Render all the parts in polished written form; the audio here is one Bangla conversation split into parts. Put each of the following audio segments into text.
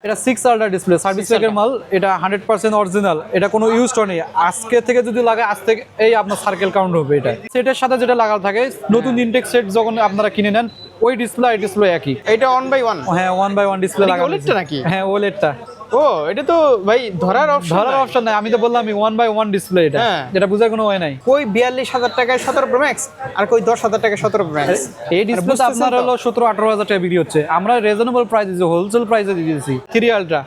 এটা 6 আল্ট্রা ডিসপ্লে সার্ভিস প্যাকের মাল, এটা 100% অরিজিনাল, এটা কোনো ইউজড নেই। আজকে থেকে যদি লাগে আজ থেকে এই আপনার সার্কেল কাউন্ট হবে। এটা সেটের সাথে যেটা লাগানো থাকে নতুন ইনটেক সেট যখন আপনারা কিনে নেন ওই ডিসপ্লে এই ডিসপ্লে একই। এটা 1/1, হ্যাঁ 1/1 ডিসপ্লে লাগানো ওলেডটা নাকি? হ্যাঁ ওলেডটা। ও এটা তো ভাই ধরার অপশন নাই, আমি তো বললাম 1/1 ডিসপ্লে এটা, হ্যাঁ। যেটা বোঝার কোনো ওয়ে নাই। কই 42,000 টাকায় 17 প্রো ম্যাক্স আর কই 10,000 টাকায় 17 প্রো ম্যাক্স। এই ডিসপ্লে আপনার হলো 17-18 টাকা বিক্রি হচ্ছে, আমরা রিজনেবল প্রাইসে যে হোলসেল প্রাইসে দিয়ে দিয়েছি। 3 আল্ট্রা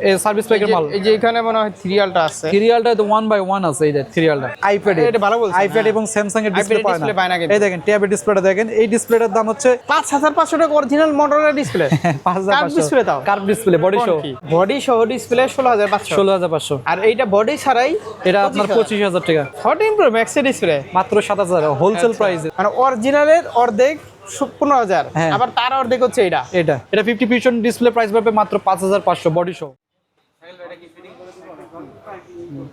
এই সার্ভিস প্যাকের মাল। এই যে এখানে মনে হয় 3 আল্ট্রা আছে। 3 আল্ট্রা তো 1/1 আছে। এই যে 3 আল্ট্রা আইপ্যাড, এটা ভালো বলছেন। আইপ্যাড এবং স্যামসাং এর ডিসপ্লে ডিসপ্লে পায় না। এই দেখেন ট্যাবের ডিসপ্লেটা দেখেন, এই ডিসপ্লেটার দাম হচ্ছে 5,500 টাকা অরিজিনাল মোটরোলা ডিসপ্লে। 5500 ডিসপ্লে তাও কার্ভ ডিসপ্লে বডি সহ। বডি সহ ডিসপ্লে 16,500। 16,500 আর এইটা বডি ছাড়াই এটা আপনার 25,000 টাকা। 14 প্রো ম্যাক্স এর ডিসপ্লে মাত্র 7,000 হোলসেল প্রাইসে। মানে অরিজিনালের অর্ধেক 15,000, হ্যাঁ। আবার তার অর্ধেক হচ্ছে এটা। এটা 50% ডিসপ্লে প্রাইস পাবে মাত্র 5,500 বডি সহ।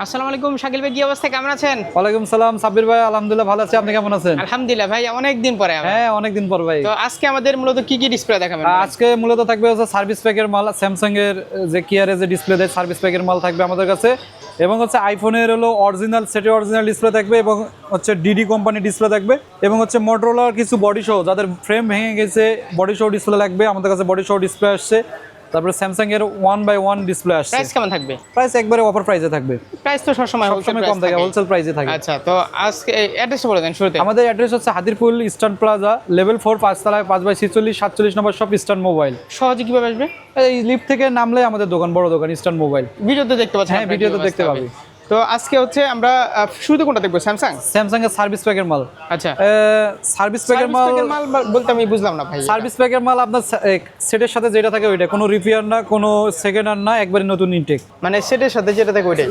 আসসালামু আলাইকুম শাকিল ভাই, কি অবস্থা, কেমন আছেন? ওয়ালাইকুম সালাম সাব্বির ভাই, আলহামদুলিল্লাহ ভালো আছি, আপনি কেমন আছেন? আলহামদুলিল্লাহ ভাই, অনেকদিন পরে আবার। হ্যাঁ অনেকদিন পর ভাই। তো আজকে আমাদের মূলত কি কি ডিসপ্লে দেখাবেন? আজকে মূলত থাকবে হচ্ছে সার্ভিস প্যাকের মাল, স্যামসাং এর যে কিয়ারে যে ডিসপ্লে দেয় সার্ভিস প্যাকের মাল থাকবে আমাদের কাছে, এবং হচ্ছে আইফোনের হলো অরিজিনাল সেটের অরিজিনাল ডিসপ্লে থাকবে, এবং হচ্ছে ডিডি কোম্পানি ডিসপ্লে থাকবে, এবং হচ্ছে মোটরোলার কিছু বডি সহ যাদের ফ্রেম ভেঙে গেছে বডি সহ ডিসপ্লে লাগবে আমাদের কাছে বডি সহ ডিসপ্লে আসছে। তারপরে স্যামসাং এর 1/1 ডিসপ্লে আসছে। প্রাইস কেমন থাকবে? প্রাইস একবারে অফার প্রাইসে থাকবে। প্রাইস তো সবসময় কম থাকে, হোলসেল প্রাইসে থাকে। আচ্ছা, তো আজকে অ্যাড্রেসটা বলে দেন শুরুতে। আমাদের অ্যাড্রেস হচ্ছে হাতিরপুল ইস্টার্ন প্লাজা, লেভেল 4 5 তলায় 5/46 47 নম্বর শপ, ইস্টার্ন মোবাইল। সহজে কিভাবে আসবে? এই লিফট থেকে নামলে আমাদের দোকান, বড় দোকান ইস্টার্ন মোবাইল। ভিডিওতে দেখতে পাচ্ছেন। হ্যাঁ ভিডিওতে দেখতে পাবি। তো আজকে হচ্ছে আমরা শুরুতে কোনটা দেখবো? স্যামসাং এর সার্ভিস প্যাকের মাল। আচ্ছা, সার্ভিস প্যাকের মাল বলতে আমি বুঝলাম না ভাই। সার্ভিস প্যাকের মাল আপনার সেটের সাথে যেটা থাকে ওইটা, কোনো রিপেয়ার না, কোনো সেকেন্ড হ্যান্ড না, একবারে নতুন ইনটেক। মানে সেটের সাথে যেটা থাকে ওইটাই।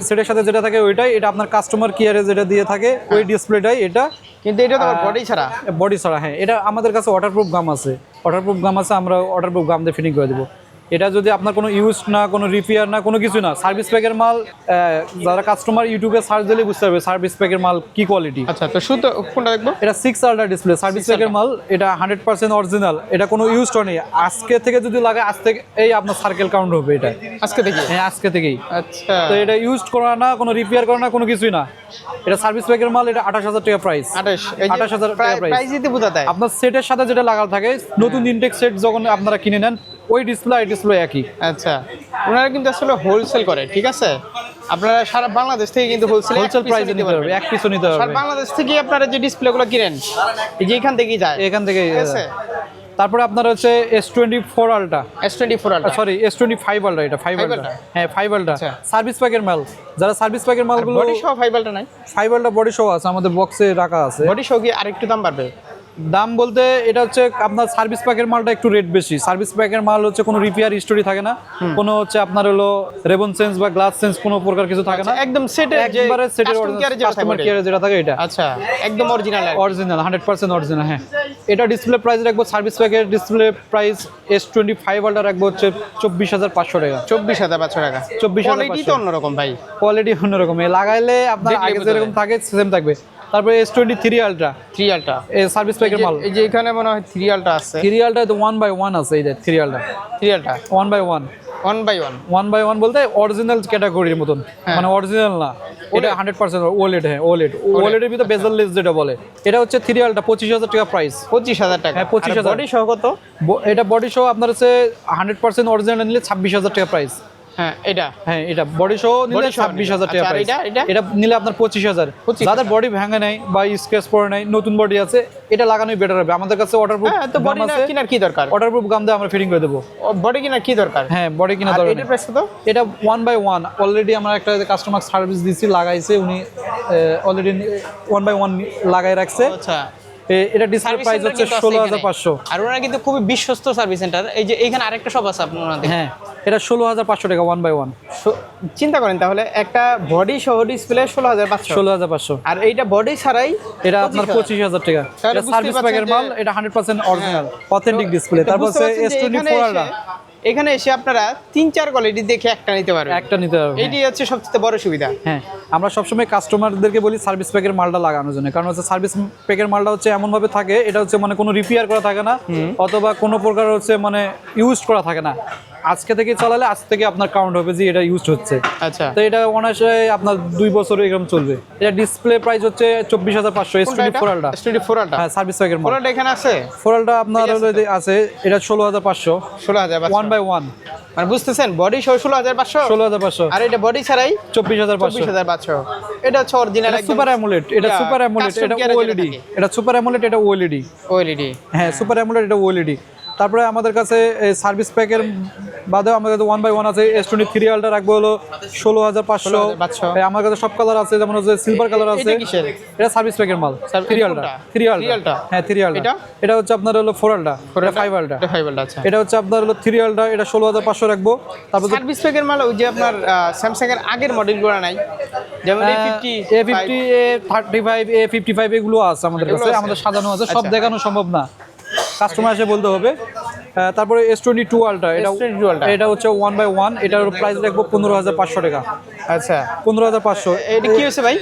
সেটের সাথে যেটা থাকে ওইটাই, এটা আপনার কাস্টমার কেয়ারে যেটা দিয়ে থাকে ওই ডিসপ্লেটাই এটা। কিন্তু এটা তো বডি ছাড়া। বডি ছাড়া, হ্যাঁ। এটা আমাদের কাছে ওয়াটারপ্রুফ গাম আছে, আমরা ওয়াটারপ্রুফ গাম দিয়ে ফিটিং করে দেবো। এটা যদি আপনার কোনো ইউজ না, কোনো রিপেয়ার না, কোনো কিছু না, সার্ভিস প্যাকের মাল, যারা কাস্টমার ইউটিউবে সার্চ দিলে বুঝতে পারবে সার্ভিস প্যাকের মাল কি কোয়ালিটি। আচ্ছা, তো শুধু কোনটা দেখবো? এটা 6 আল্ট্রা ডিসপ্লে সার্ভিস প্যাকের মাল, এটা 100% অরিজিনাল, এটা কোনো ইউজড নেই। আজকে থেকে যদি লাগে আজ থেকে এই আপনার সার্কেল কাউন্ট হবে। এটা আজকে থেকে? হ্যাঁ আজকে থেকেই। আচ্ছা, তো এটা ইউজড করা না, কোনো রিপেয়ার করা না, কোনো কিছুই না। এটা সার্ভিস প্যাকের মাল, এটা 28,000 টাকা প্রাইস। 28,000 টাকা প্রাইস দিতে বোঝা যায়। আপনার সেটের সাথে যেটা লাগানো থাকে নতুন ইনটেক সেট যখন আপনারা কিনে নেন ওই ডিসপ্লে এই ডিসপ্লে একই। আচ্ছা, ওনারা কিন্তু আসলে হোলসেল করে, ঠিক আছে? আপনারা সারা বাংলাদেশ থেকে কিন্তু হোলসেল প্রাইসে নিতে পারবে, এক পিসও নিতে সারা পারবে। বাংলাদেশ থেকে আপনারা যে ডিসপ্লেগুলো কিনেন এই যে এখান থেকেই যায়, এখান থেকে। ঠিক আছে? তারপরে আপনার হচ্ছে S24 ultra, S24 ultra, sorry S25 ultra, এটা 5 আল্ট্রা। হ্যাঁ 5 আল্ট্রা আচ্ছা। সার্ভিস প্যাকের মাল, যারা সার্ভিস প্যাকের মালগুলো বডি সহ 5 আল্ট্রা নাই? 5 আল্ট্রা বডি সহ আছে, আমাদের বক্সে রাখা আছে। বডি সহ কি আরেকটু দাম বাড়বে? দাম বলতে এটা হচ্ছে আপনার সার্ভিস প্যাকের মালটা একটু রেট বেশি। সার্ভিস প্যাকের মাল হচ্ছে কোনো রিপেয়ার হিস্টোরি থাকে না, কোনো হচ্ছে আপনার হলো রেবন চেঞ্জ বা গ্লাস চেঞ্জ কোনো প্রকার কিছু থাকে না, একদম সেটের যে একবারে সেটের কাস্টমার কেয়ারে যেটা থাকে এটা। আচ্ছা, একদম অরিজিনাল 100% অরিজিনাল। হ্যাঁ, এটা ডিসপ্লে প্রাইস রাখবো, সার্ভিস প্যাকের ডিসপ্লে প্রাইস S25 আল্ট্রা রাখবো হচ্ছে 24,500 টাকা। 24,500 টাকা। 24,500। কোয়ালিটি তো অন্যরকম ভাই, কোয়ালিটি অন্যরকম, লাগাইলে আপনার আগে যেরকম থাকে সেম থাকবে। তারপরে S23 আল্ট্রা, 3 আল্ট্রা এই সার্ভিস প্যাকের মাল। এই যে এখানে মনে হয় 3 আল্ট্রা আছে। 3 আল্ট্রা তো 1/1 আছে। এই যে 3 আল্ট্রা 1/1 1/1 বলতে অরিজিনাল ক্যাটাগরির মতন, মানে অরিজিনাল না, এটা 100% ওলেড। হ্যাঁ ওলেডের ভিতরে বেজেললেস যেটা বলে, এটা হচ্ছে 3 আল্ট্রা 25,000 টাকা প্রাইস। 25,000 টাকা। হ্যাঁ 25,000। বডি সহ কত? এটা বডি সহ আপনার হচ্ছে 100% অরিজিনাল নিলে 26,000 টাকা প্রাইস। হ্যাঁ এটা বডি সহ নিলে 26,000 টাকা প্রাইস। এটা নিলে আপনার 25,000। যাদের বডি ভাঙে নাই বা স্ক্র্যাচ পড়ে নাই, নতুন বডি আছে, এটা লাগানোই বেটার হবে। আমাদের কাছে ওয়াটারপ্রুফ তো বডি না কিনার কি দরকার? ওয়াটারপ্রুফ গাম দিয়ে আমরা ফিটিং করে দেবো। বডি কিনার কি দরকার? হ্যাঁ বডি কিনা দরকার। এটার প্রাইস কত? এটা 1/1 অলরেডি আমরা একটা কাস্টমার সার্ভিস দিয়েছি, লাগাইছে উনি, অলরেডি 1/1 লাগাই রাখছে। আচ্ছা, এটা ডিসপ্লে প্রাইস হচ্ছে 16,500। আর ওনারা কিন্তু খুবই বিশ্বস্ত সার্ভিস সেন্টার। এই যে এখানে আরেকটা শপ আছে আপনাদের। হ্যাঁ এটা 16,500 টাকা 1/1। চিন্তা করেন তাহলে, একটা বডি সহ ডিসপ্লে 16,500, আর এইটা বডি ছাড়াই এটা আপনার 25,000 টাকা। এটা সার্ভিস প্যাকের মাল, এটা 100% অরিজিনাল অথেন্টিক ডিসপ্লে। তারপর হচ্ছে S24 আল্ট্রা, এখানে এসে আপনারা 3-4 কোয়ালিটি দেখে একটা নিতে পারবেন। এইটাই হচ্ছে সবচেয়ে বড় সুবিধা। হ্যাঁ, আমরা সবসময় কাস্টমারদেরকে বলি সার্ভিস প্যাকের মালটা লাগানোর জন্য, কারণ হচ্ছে সার্ভিস প্যাকের মালটা হচ্ছে এমন ভাবে থাকে, এটা হচ্ছে মানে কোনো রিপেয়ার করা থাকে না, অথবা কোনো প্রকার হচ্ছে মানে ইউজ করা থাকে না। আজকে থেকে চালালে আজ থেকে আপনার কাউন্ট হবে যে এটা ইউজ হচ্ছে। আচ্ছা, তো এটা অনায়াসে আপনার 2 বছর এরকম চলবে। এটা ডিসপ্লে প্রাইস হচ্ছে 24,500 S24 আলট্রা। S24 আলট্রা, হ্যাঁ, সার্ভিস প্যাকের মাল। ফোরালটা এখানে আছে? ফোরালটা আপনার হলো যে আছে, এটা 16,500 16,500 1 বাই 1। মানে বুঝতেছেন, বডি সহ 16,500, 16,500 আর এটা বডি ছাড়াই 24,500। 24,500। এটা হচ্ছে অরিজিনাল সুপার অ্যামোলেড, এটা সুপার অ্যামোলেড, এটা OLED, এটা সুপার অ্যামোলেড, এটা OLED। OLED, হ্যাঁ, সুপার অ্যামোলেড, এটা OLED। তারপরে আমাদের কাছে সার্ভিস প্যাকের বাদেও আমাদের কাছে 1 বাই 1 আছে। S23 আলট্রা রাখবো হলো 16,500। 16,500। আমার কাছে সব কালার আছে, যেমন হচ্ছে সিলভার কালার আছে। এটা কিসের? এটা সার্ভিস প্যাকের মাল। 3 আলট্রা, 3 আলট্রা। হ্যাঁ, 3 আলট্রা। এটা হচ্ছে আপনার হলো 4 আলট্রা, এটা 5 আলট্রা। এটা 5 আলট্রা, আচ্ছা। এটা হচ্ছে আপনার হলো 3 আলট্রা, এটা 16,500 রাখবো। তারপর সার্ভিস প্যাকের মাল ওই যে আপনার স্যামসাং এর আগের মডেলগুলো নাই, যেমন A50, A50, A35, A55 এগুলো আছে আমাদের কাছে, আমাদের সাজানো আছে, সব দেখানো সম্ভব না, কাস্টমার এসে বলতে হবে। তারপরে S22 আলট্রা, এটা হচ্ছে 1 বাই 1, এটার প্রাইস রাখবো 15,500 টাকা। আচ্ছা, 15,500। এটা কি হয়েছে ভাই?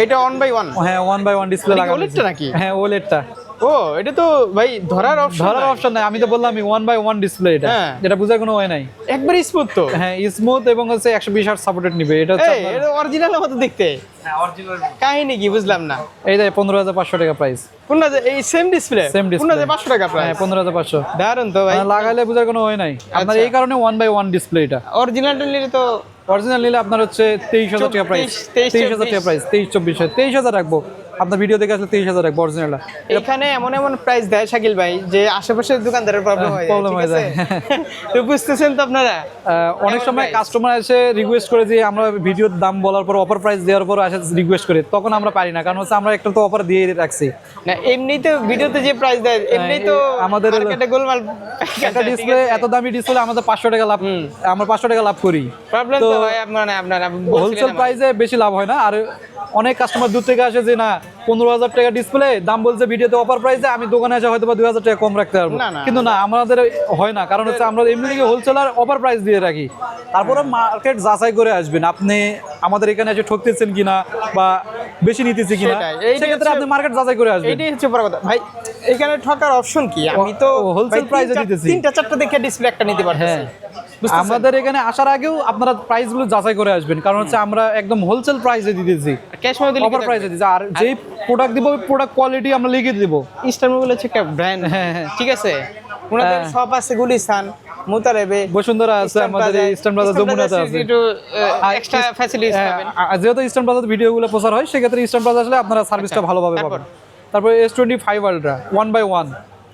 এটা 1 বাই 1? হ্যাঁ, 1 বাই 1 ডিসপ্লে লাগানো। OLED টা নাকি? হ্যাঁ, OLED-টা। ও, এটা তো ভাই ধরার অপশন নাই, আমি তো বললাম 1 বাই 1 ডিসপ্লে। এটা হ্যাঁ, এটা বোঝার কোনো ওয়ে নাই, একবারে স্মুথ তো। হ্যাঁ, স্মুথ এবং হচ্ছে 120 হার্টজ সাপোর্টেড নিবে। এটা হচ্ছে এটা অরিজিনাল মতো দেখতে। হ্যাঁ, অরিজিনাল। কাহিনী কি বুঝলাম না। এই যে 15,500 টাকা প্রাইস। এই সেম ডিসপ্লে 15,500 টাকা প্রাইস। হ্যাঁ, 15,500। দারুন তো ভাই, লাগাইলে বোঝার কোনো ওয়ে নাই আপনার, এই কারণে 1 বাই 1 ডিসপ্লে। এটা অরিজিনালটা নিলে তো, অরিজিনাল নিলে আপনার হচ্ছে 23,000 টাকা প্রাইস। 23,000 টাকা প্রাইস, 23-24, 23,000 রাখবো। আপনার ভিডিও দেখে আসলে 23,000 রাখবো অরিজিনালটা। এখানে এমন এমন প্রাইস দেয় শাকিল ভাই যে আশেপাশের দোকানদারের প্রবলেম হয়ে যায়। তো বুঝতেছেন তো আপনারা, অনেক সময় কাস্টমার এসে রিকোয়েস্ট করে যে আমরা ভিডিওর দাম বলার পর অফার প্রাইস দেওয়ার পর আসে রিকোয়েস্ট করে, তখন আমরা পারি না, কারণ হচ্ছে আমরা একটা তো অফার দিয়ে রাখছি না। এমনিতে ভিডিওতে যে প্রাইস দেয় এমনি তো আমাদের মার্কেটে গোলমাল। একটা ডিসপ্লে, এত দামি ডিসপ্লে আমাদের 500 টাকা লাভ, আমরা 500 টাকা লাভ করি। প্রবলেম তো হয় আপনারা হোলসেল প্রাইসে বেশি লাভ হয় না। আর অনেক কাস্টমার দূর থেকে আসে যে না 15,000 টাকা ডিসপ্লে দাম বলছে ভিডিওতে অফার প্রাইসে, আমি দোকানে এসে হয়তো 2,000 টাকা কম রাখতে পারবো, কিন্তু না, আমাদের হয় না, কারণ হচ্ছে আমরা এমনি থেকে হোলসেলার অফার প্রাইস দিয়ে রাখি। তারপরে মার্কেট যাচাই করে আসবেন আপনি আমাদের এখানে এসে ঠকতেছেন কিনা বা বেশি নিতেছি কিনা, সেক্ষেত্রে আপনি মার্কেট যাচাই করে আসবেন। এটাই হচ্ছে বড় কথা ভাই। এখানে ঠকার অপশন কি? আমি তো হোলসেল প্রাইসে দিতেছি, 3-4টা দেখে ডিসপ্লে একটা নিতে পারতেছি। আমাদের এখানে আসার আগেও আপনারা প্রাইসগুলো যাচাই করে আসবেন, কারণ হচ্ছে আমরা একদম হোলসেল প্রাইসে দিতেছি, ক্যাশ মধ্যে অফার প্রাইসে দিতেছি। আর যেই প্রোডাক্ট দিব প্রোডাক্ট কোয়ালিটি আমরা লিখে দিব। ইস্টার্ন মোবাইল হচ্ছে একটা ব্র্যান্ড, হ্যাঁ, ঠিক আছে। ওনাদের সব আছে গুলিস্তান, মুতারেবে, বসুন্ধরা আছে, আমাদের ইস্টার্ন প্লাজা যমুনাতে আছে। একটু এক্সট্রা ফ্যাসিলিটিস পাবেন। যেহেতু ইস্টার্ন প্লাজাতে ভিডিওগুলো প্রচার হয়, সেক্ষেত্রে ইস্টার্ন প্লাজা আসলে আপনারা সার্ভিসটা ভালোভাবে পাবেন। তারপর S25 আলট্রা 1 বাই 1,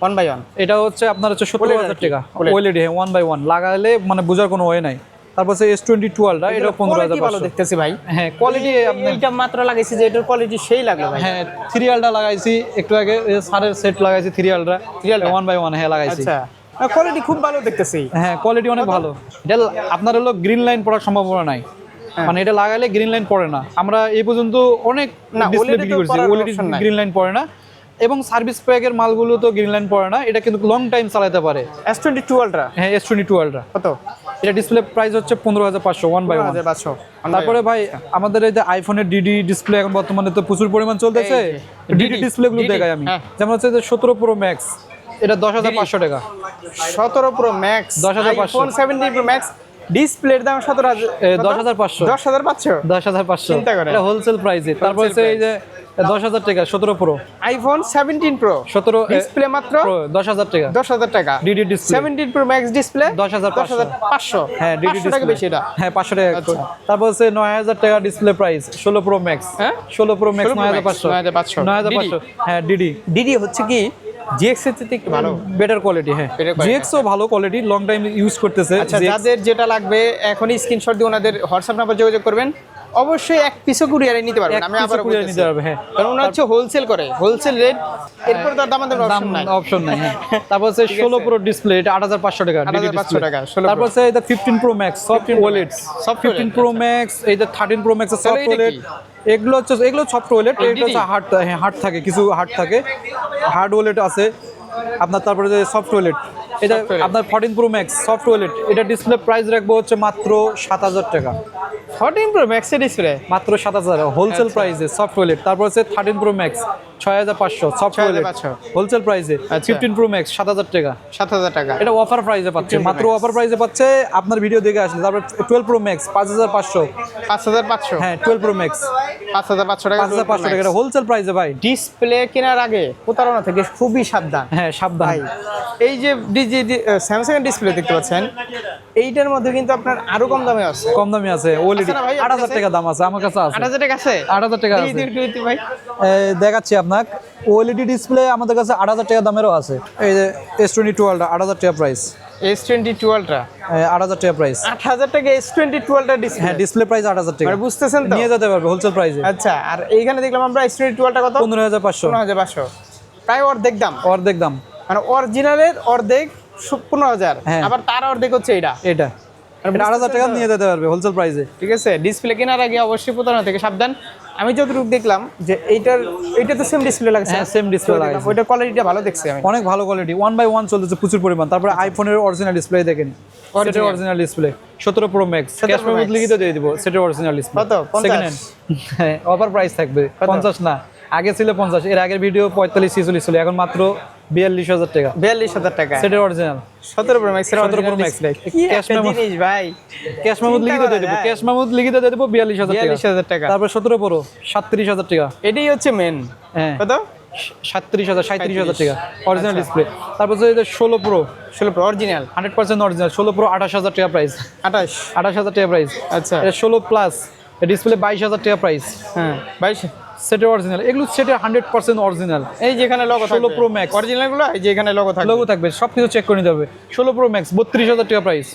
1 বাই 1, এটা হচ্ছে আপনার হচ্ছে 17,000 টাকা OLED। হ্যাঁ, 1 বাই 1 লাগালে মানে বোঝার কোনো ওয়ে নাই। তারপর S22 আলট্রা, এটা 15,500 ভালো দেখতেছি ভাই। হ্যাঁ, কোয়ালিটি এইটা মাত্র লাগাইছি যে এটার কোয়ালিটি সেই লাগলো ভাই। হ্যাঁ, 3 আলট্রা লাগাইছি একটু আগে, সারের সেট লাগাইছি 3 আলট্রা 1 বাই 1, হ্যাঁ লাগাইছি। আচ্ছা, কোয়ালিটি খুব ভালো দেখতেছি। হ্যাঁ, কোয়ালিটি অনেক ভালো। এটা আপনার হলো গ্রিন লাইন পড়ার সম্ভাবনা নাই, মানে এটা লাগাইলে গ্রিন লাইন পড়ে না। আমরা এই পর্যন্ত অনেক ডিসপ্লে বিক্রি করছি, OLED গ্রিন লাইন পড়ে না, এবং সার্ভিস প্যাকের মালগুলো তো গ্রিন লাইন পড়ে না, এটা কিন্তু লং টাইম চালাতে পারে। S22 আলট্রা, হ্যাঁ, S22 আলট্রা কত? এটা ডিসপ্লে প্রাইস হচ্ছে 15,500 1 বাই 1। তারপরে ভাই আমাদের এই যে আইফোনের ডিডি ডিসপ্লে এখন বর্তমানে তো প্রচুর পরিমাণ চলতেছে, ডিডি ডিসপ্লে গুলো দেখাই আমি। যেমন হচ্ছে যে 17 প্রো ম্যাক্স, এটা 10,500 টাকা। 17 pro max 10,500, iPhone 17 pro max ডিসপ্লের দাম 10,500, 10,500 চিন্তা করেন, এটা হোলসেল প্রাইসে। তারপর হচ্ছে এই যে 10,000 টাকা 17 প্রো আইফোন 17 প্রো 17 ডিসপ্লে মাত্র 10,000 টাকা, 10,000 টাকা DD display. 17 pro max display 10,500, হ্যাঁ ডিডি 500 টাকা বেশি এটা, হ্যাঁ 500 টাকা। তারপর হচ্ছে 9,000 টাকা ডিসপ্লে প্রাইস 16 প্রো ম্যাক্স, হ্যাঁ 16 প্রো ম্যাক্স 9,500, 9,500, হ্যাঁ ডিডি। ডিডি হচ্ছে কি জিএক্স এর থেকে একটু ভালো, বেটার কোয়ালিটি। হ্যাঁ, জিএক্স ও ভালো কোয়ালিটি, লং টাইম ইউজ করতেছে। আচ্ছা, যাদের যেটা লাগবে এখনই স্ক্রিনশট দিয়ে ওনাদের হোয়াটসঅ্যাপ নাম্বার যোগাযোগ করবেন। অবশ্যই এক পিসও কুরিয়ারে নিতে পারবেন, আমি আবার কুরিয়ারে নিতে পারবে। হ্যাঁ, কারণ ওনা হচ্ছে হোলসেল করে, হোলসেল রেট, এরপর তার দাম অপশন নাই। হ্যাঁ, তারপর হচ্ছে 16 প্রো ডিসপ্লে, এটা 8,500 টাকা, 8,500 টাকা। তারপর হচ্ছে এটা 15 pro max soft OLED, 15 pro max, এইটা 13 প্রো ম্যাক্স সফট OLED। এগুলো সফট OLED, এটা হচ্ছে হার্ড থাকে, কিছু হার্ড থাকে, হার্ড OLED আছে আপনার। তারপরে যে সফট OLED, এটা আপনার 14 প্রো ম্যাক্স সফট OLED, এটা ডিসপ্লে প্রাইস রাখবো হচ্ছে মাত্র 7,000 টাকা। 14 প্রো ম্যাক্স ডিসপ্লে মাত্র 7000 হোলসেল প্রাইসে সফট ওয়েলেট। তারপর হচ্ছে 13 pro max 6500 soft wallet 6500 wholesale প্রাইসে। 15 প্রো ম্যাক্স 7000 টাকা। 7000 টাকা। এটা অফার প্রাইসে পাচ্ছে, 15 Pro মাত্র Max। অফার প্রাইসে পাচ্ছে আপনার ভিডিও দেখে আসলে। তারপর 12 প্রো ম্যাক্স 5500। 5500 হ্যাঁ 12 প্রো ম্যাক্স 5500 টাকা। 5500 টাকা, এটা হোলসেল প্রাইসে ভাই। ডিসপ্লে কেনার আগে প্রতারণা থেকে খুবই সাবধান। হ্যাঁ সাবধান। ভাই এই যে স্যামসাং এর ডিসপ্লে দেখতে পাচ্ছেন, এইটার মধ্যে কিন্তু আপনার আরো কম দামে আছে। কম দামি আছে ওএলইডি আছে না ভাই আপনার 8000 কাছে? টাকা দাম আছে, আমার কাছে আছে 8000 টাকা আছে। 8000 টাকা আছে। দিদি ভাই দেখাচ্ছি আপনাকে, ওএলইডি ডিসপ্লে আমাদের কাছে 8000 টাকা দামেরও আছে। এই যে S22 আলট্রা 8000 টাকা প্রাইস। S22 আলট্রা 8000 টাকা প্রাইস। 8000 টাকা S22 আলট্রা ডিসপ্লে। হ্যাঁ ডিসপ্লে প্রাইস 8000 টাকা। মানে বুঝতেছেন তো? নিয়ে যেতে পারবে হোলসেল প্রাইসে। আচ্ছা, আর এইখানে দেখলাম আমরা S22 আলট্রা কত? 15500। 15500, প্রায় অর্ধেক দাম। অর্ধেক দাম, মানে অরিজিনালের অর্ধেক 15000। হ্যাঁ। আবার তার অর্ধেক হচ্ছে এটা। এটা 8000 টাকা নিয়ে যেতে পারবে হোলসেল প্রাইসে। ঠিক আছে, ডিসপ্লে কেনার আগে অবশ্যই প্রতারণা থেকে সাবধান। আমি যতটুকু দেখলাম যে এইটা তো সেম ডিসপ্লে লাগছে। হ্যাঁ সেম ডিসপ্লে লাগাইছে। ওইটার কোয়ালিটিটা ভালো দেখছি আমি। অনেক ভালো কোয়ালিটি, 1/1 চলতেছে প্রচুর পরিমাণ। তারপরে আইফোনের অরিজিনাল ডিসপ্লে দেখেন, সেটার original display 17 pro max. 17 cash Pro memo Max। লিখিত দিয়ে দিব, সেটার অরিজিনাল ডিসপ্লে। কত? 50? Second hand. হ্যাঁ অফার প্রাইস থাকবে 50 না, আগে ছিল 50। এর আগের ভিডিও 45 46 ছিল, এখন মাত্র 42000 টাকা। 42000 টাকা। সেটার original 17 pro max. 17 Pro Max। Cash জিনিস ভাই। ক্যাশ মেমো চিন্তা লিখিত করা দিয়ে দিব, যায়। ক্যাশ মেমো লিখিত দিয়ে দিব 42000 টাকা। 42000 টাকা। তারপর 17 প্রো 37000 টাকা। এটাই হচ্ছে মেন। হ্যাঁ কত? 37000 টাকা অরিজিনাল ডিসপ্লে। তারপর হচ্ছে 16 pro 16 pro original 100% original. 16 pro 28000 টাকা প্রাইস। 28। 28000 টাকা প্রাইস। আচ্ছা। এটা 16 প্লাস, ডিসপ্লে 22000 টাকা প্রাইস। হ্যাঁ 22। সেটের অরিজিনাল, এগুলো সেটের 100% অরিজিনাল। এই যেখানে লোগো থাকবে 16 Pro Max। অরিজিনাল গুলো এই যে এখানে লোগো থাকবে। লোগো থাকবে, সবকিছু চেক করে নিতে হবে। 16 প্রো ম্যাক্স 32000 টাকা প্রাইস।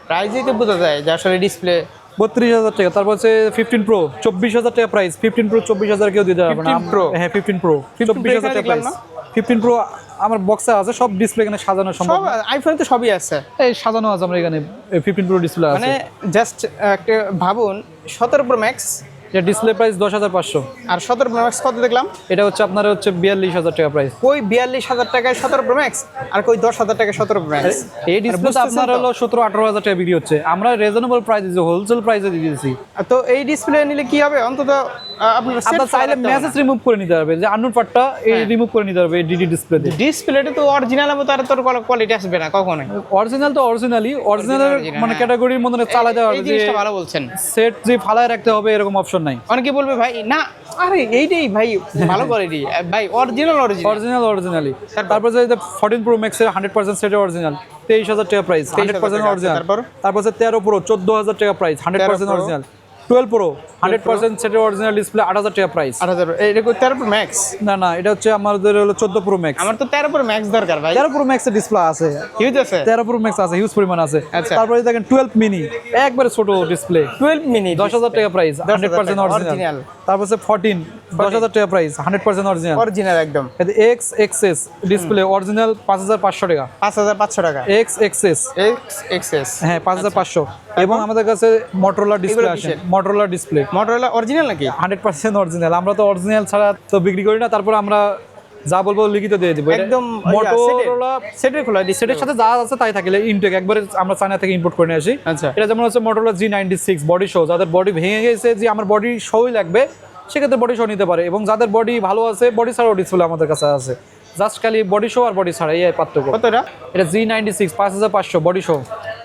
প্রাইসই তো বোঝা যায় যে আসলে ডিসপ্লে 32000 টাকা। তারপর হচ্ছে 15 প্রো 24000 টাকা প্রাইস। 15 প্রো 24000 কেউ দিতে পারবে না। 15 Pro? হ্যাঁ 15 প্রো 15 Pro 24000 টাকা দেখলাম প্রাইস। না? 15 প্রো আমার বক্সে আছে, সব ডিসপ্লে এখানে সাজানো সম্ভব। সব আইফোনে তো সবই আছে। এই সাজানো আছে আমার এখানে 15 প্রো ডিসপ্লে আছে। মানে জাস্ট একটা ভাবুন, 17 প্রো ম্যাক্স এটা ডিসপ্লে প্রাইস 10500। আর 17 প্রো ম্যাক্স কত দেখলাম? এটা হচ্ছে আপনার হচ্ছে 42000 টাকা প্রাইস। কই 42000 টাকায় 17 প্রো ম্যাক্স, আর কই 10000 টাকায় 17 প্রো ম্যাক্স। এই ডিসপ্লে আপনার হলো 17-18 টাকা বিক্রি হচ্ছে, আমরা রিজনেবল প্রাইস দিয়েছি, হোলসেল প্রাইসে দিয়ে দিয়েছি। তো এই ডিসপ্লে নিলে কি হবে? অন্তত আপনার আপনার চাইলে মেসেজ রিমুভ করে নিতে পারবে, যে আননোন পার্টটা এই রিমুভ করে নিতে পারবে এই ডিডি ডিসপ্লে দিয়ে। ডিসপ্লেটা তো অরিজিনাল মতো আর তোর কোয়ালিটি আসবে না কখনোই। অরিজিনাল তো অরিজিনালি, অরিজিনালের মানে ক্যাটাগরির মধ্যে চালা দেওয়া এই হবে, যে জিনিসটা ভালো বলছেন। সেট যে ফালায় রাখতে হবে এরকম অপশন নাই। অনেকে বলবে ভাই না, আরে এইটাই ভাই ভালো কোয়ালিটি ভাই, অরিজিনাল অরিজিনালি। তারপর যে 14 প্রো ম্যাক্স এর 100% সেটের অরিজিনাল 23000 টাকা প্রাইস, 100% অরিজিনাল। তারপর যে 13 প্রো 14000 টাকা প্রাইস, 100% অরিজিনাল। 12 প্রো 100% সেটের অরিজিনাল ডিসপ্লে 8000 টাকা প্রাইস। 8000। এটা কই 13 প্রো ম্যাক্স? না এটা হচ্ছে আমাদের হলো 14 প্রো ম্যাক্স। আমার তো 13 প্রো ম্যাক্স দরকার ভাই। 13 প্রো ম্যাক্স এর ডিসপ্লে আছে, হিউজ আছে। 13 প্রো ম্যাক্স আছে, হিউজ পরিমাণ আছে। আচ্ছা। তারপরে দেখেন 12 মিনি, একবারে ছোট ডিসপ্লে, 12 মিনিট 10000 টাকা প্রাইস, 100% অরিজিনাল। অরিজিনাল। তারপর হচ্ছে 14 10000 টাকা প্রাইস, 100% অরিজিনাল। অরিজিনাল একদম। এটা এক্স এক্সএস ডিসপ্লে অরিজিনাল 5500 টাকা। 5500 টাকা এক্স এক্সএস এক্সএস। হ্যাঁ 5500। এবং আমাদের কাছে মোটরোলা ডিসপ্লে এগুলো আছে, কিসের? মোটরোলা ডিসপ্লে মোটরোলা অরিজিনাল নাকি? 100% অরিজিনাল। আমরা তো অরিজিনাল ছাড়া তো বিক্রি করি না, তারপর আমরা যা বলবো লিখিত দিয়ে দিব। একদম মোটরোলা সেটের খোলা সেটের সাথে যা আছে তাই থাকে, ইনটেক একবারে আমরা চায়না থেকে ইম্পোর্ট করে নিয়ে আসি। আচ্ছা। এটা যেমন হচ্ছে মোটরোলা G96 বডি শো, যাদের বডি ভেঙে গেছে যে আমার বডি শোই লাগবে, সেক্ষেত্রে বডি শো নিতে পারে। এবং যাদের বডি ভালো আছে, বডি ছাড়াও ডিসপ্লে আমাদের কাছে আছে, জাস্ট খালি বডি শো আর বডি ছাড়া, এই পার্থক্য। কতটা? এটা G96 5500 বডি শো।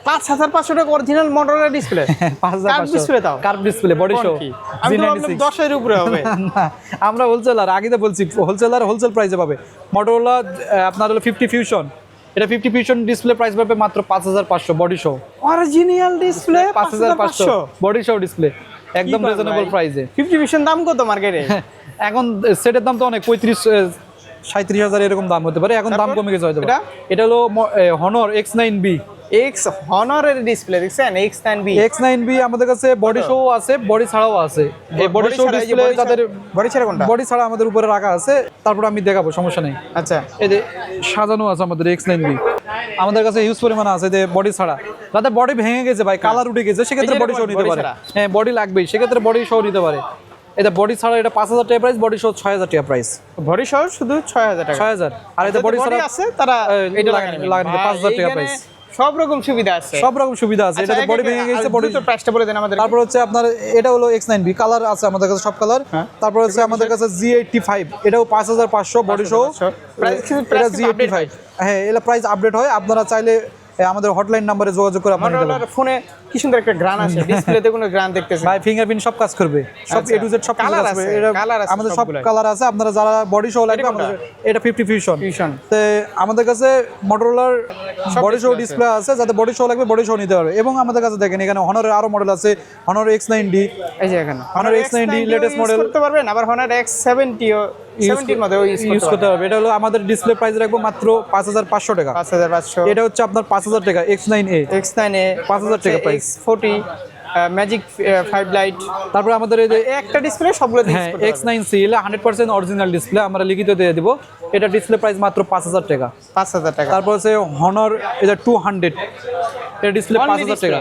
5500 টাকা অরিজিনাল মোটরোলা ডিসপ্লে। 5500 ডিসপ্লে তাও কার্ভ ডিসপ্লে বডি শো আমি তো ভাবলাম G96। 10 এর উপরে হবে। না, আমরা হোলসেলার, আগে তো বলছি হোলসেলার হোলসেল প্রাইসে পাবে। মোটরোলা আপনার হলো 50 ফিউশন, এটা 50 ফিউশন ডিসপ্লে প্রাইস পাবে মাত্র 5500 body show. Original display 5500 body show display, একদম রিজনেবল প্রাইসে। 50 ফিউশন দাম কত মার্কেটে? এখন সেটের দাম তো অনেক 35-37000 এরকম দাম হতে পারে, এখন দাম কমে গেছে হয়তো। এটা হলো হনর X9B। এক্স হনরের ডিসপ্লে দেখছেন? X9B। X9B আমাদের কাছে বডি শো আছে, বডি ছাড়াও আছে। এই বডি শো ডিসপ্লে যাদের বডি ছাড়া কোনটা? বডি ছাড়া আমাদের উপরে রাখা আছে, তারপর আমি দেখাবো, সমস্যা নেই। আচ্ছা। এই যে সাজানো আছে আমাদের X9B, আমাদের কাছে হিউজ পরিমাণ আছে। যে বডি ছাড়া, যাদের বডি ভেঙে গেছে ভাই, কালার উঠে গেছে, সেক্ষেত্রে বডি শো নিতে পারে। হ্যাঁ বডি লাগবেই, সেক্ষেত্রে বডি শো নিতে পারে। এটা বডি ছাড়া এটা 5000 টাকা প্রাইস, বডি শো 6000 টাকা প্রাইস। বডি সহ শুধু 6000 টাকা। 6000। আর এটা বডি ছাড়া আছে তারা এটা লাগানো 5000 টাকা প্রাইস। সব রকম সুবিধা আছে। সব রকম সুবিধা আছে। এটাতে বডি ভেঙে গেছে, বডি তো প্রাইসটা বলে দেন আমাদের। তারপর হচ্ছে আপনার এটা হলো X9B কালার আছে আমাদের কাছে, সব কালার। তারপর হচ্ছে আমাদের কাছে G85, এটাও 5500 বডি সহ। এটা G85, হ্যাঁ এটা প্রাইস আপডেট হয়। আপনারা চাইলে আমাদের হটলাইন নাম্বারে যোগাযোগ করে আপনারা নিতে পারেন। ফোনে কি সুন্দর একটা গ্রান আসে, ডিসপ্লেতে কোনো গ্রান দেখতেছেন ভাই, ফিঙ্গারপ্রিন্ট সব কাজ করবে, সব A to Z সব কাজ করবে। এটা আমাদের সব কালার আছে। আপনারা যারা বডি সহ লাগবে আমাদের, এটা 50 ফিউশন। তো আমাদের কাছে মোটরোলার বডি সহ ডিসপ্লে আছে, যাতে বডি সহ লাগবে বডি সহ নিতে পারবে। এবং আমাদের কাছে দেখেন এখানে হনারের আরো মডেল আছে, হনার X9D, এই যে এখানে হনার X9D লেটেস্ট মডেল করতে পারবেন, আবার হনার X70 ও 70 এর মধ্যে ইউজ করতে পারবে। এটা হলো আমাদের ডিসপ্লে প্রাইস রাখবো মাত্র 5500 টাকা। 5500। এটা হচ্ছে আপনার 5000 টাকা X9A, 5000 টাকা প্রাইস। X40 magic 5 light. তারপর আমাদের এই যে একটা ডিসপ্লে সবগুলো হ্যাঁ X9C, এটা 100% অরিজিনাল ডিসপ্লে, আমরা লিখিত দিয়ে দিব। এটা ডিসপ্লে প্রাইস মাত্র 5000 টাকা। 5000 টাকা। তারপর হচ্ছে হনর এটা 200, এটা ডিসপ্লে 5000 টাকা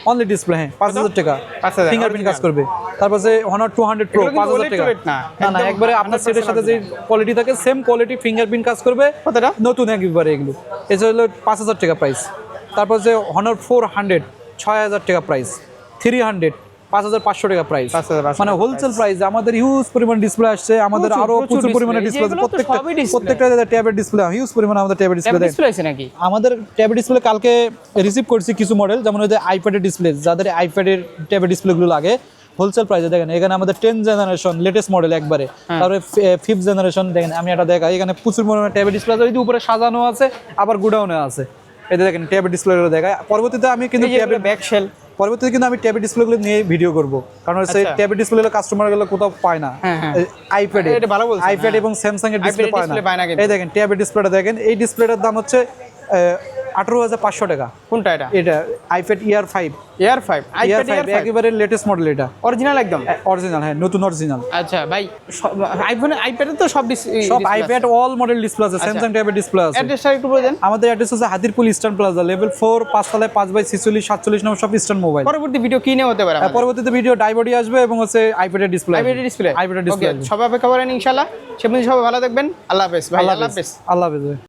অনলি ডিসপ্লে, হ্যাঁ 5000 টাকা, ফিঙ্গারপ্রিন্ট কাজ করবে। তারপর হচ্ছে হনর 200 প্রো 5000 টাকা। না না, একবারে আপনার সেটের সাথে যে কোয়ালিটি থাকে সেম কোয়ালিটি, ফিঙ্গারপ্রিন্ট কাজ করবে। কতটা নতুন একবারে এগুলো। এটা হলো 5000 টাকা প্রাইস। তারপর হচ্ছে হনর 400 6000 টাকা প্রাইস। 300 5500 টাকা প্রাইস। মানে হোলসেল প্রাইস। আমাদের হিউজ পরিমাণ ডিসপ্লে আসছে, আমাদের আরো প্রচুর পরিমাণে ডিসপ্লে আছে। প্রত্যেকটা ট্যাবের ডিসপ্লে হিউজ পরিমাণ আমাদের ট্যাবের ডিসপ্লে আছে নাকি? আমাদের ট্যাবের ডিসপ্লে কালকে রিসিভ করছি কিছু মডেল, যেমন ওই যে আইপ্যাডের ডিসপ্লে, যাদের আইপ্যাডের ট্যাবের ডিসপ্লেগুলো লাগে হোলসেল প্রাইসে দেখেন। এখানে আমাদের 10 জেনারেশন লেটেস্ট মডেল একবারে। তারপরে 5th জেনারেশন দেখেন, আমি এটা দেখাই। এখানে প্রচুর পরিমাণে ট্যাবের ডিসপ্লে আছে, উপরে সাজানো আছে, আবার গুডাউনে আছে। এটা দেখেন ট্যাবের ডিসপ্লেগুলো দেখায়। পরবর্তীতে আমি কিন্তু ট্যাবের ব্যাকশেল, পরবর্তীতে কিন্তু আমি ট্যাবের ডিসপ্লেগুলো নিয়ে ভিডিও করব, কারণ হচ্ছে ট্যাবের ডিসপ্লেগুলো কাস্টমারগুলো কোথাও পায় না। আইপ্যাডে, আইপ্যাড এবং স্যামসাং এর ডিসপ্লে পায় না। এই দেখেন ট্যাবের ডিসপ্লেটা দেখেন, এই ডিসপ্লেটার দাম হচ্ছে 18500 টাকা। কোনটা এটা? এটা আইপ্যাড Air 5, আইপ্যাড Air 5 একেবারে লেটেস্ট মডেল। এটা অরিজিনাল একদম অরিজিনাল, হ্যাঁ নতুন অরিজিনাল। আচ্ছা ভাই, আইফোনে আইপ্যাডে তো সব আইপ্যাড অল মডেল ডিসপ্লে আছে, স্যামসাং ট্যাবের ডিসপ্লে আছে। অ্যাড্রেসটা একটু বলে দেন। আমাদের অ্যাড্রেস হচ্ছে হাতিরপুল ইস্টার্ন প্লাজা, লেভেল 4, 5 তলায় 5/46 47 নম্বর শপ, ইস্টার্ন মোবাইল। পরবর্তী ভিডিও কি নিয়ে হতে পারে? পরবর্তীতে ভিডিও ডাইবডি আসবে এবং হচ্ছে আইপ্যাডের ডিসপ্লে, আইপ্যাডের ডিসপ্লে। সবাই অপেক্ষা করেন ইনশাআল্লাহ। সে পর্যন্ত সবাই ভালো থাকবেন। আল্লাহ হাফেজ ভাই। আল্লাহ হাফেজ।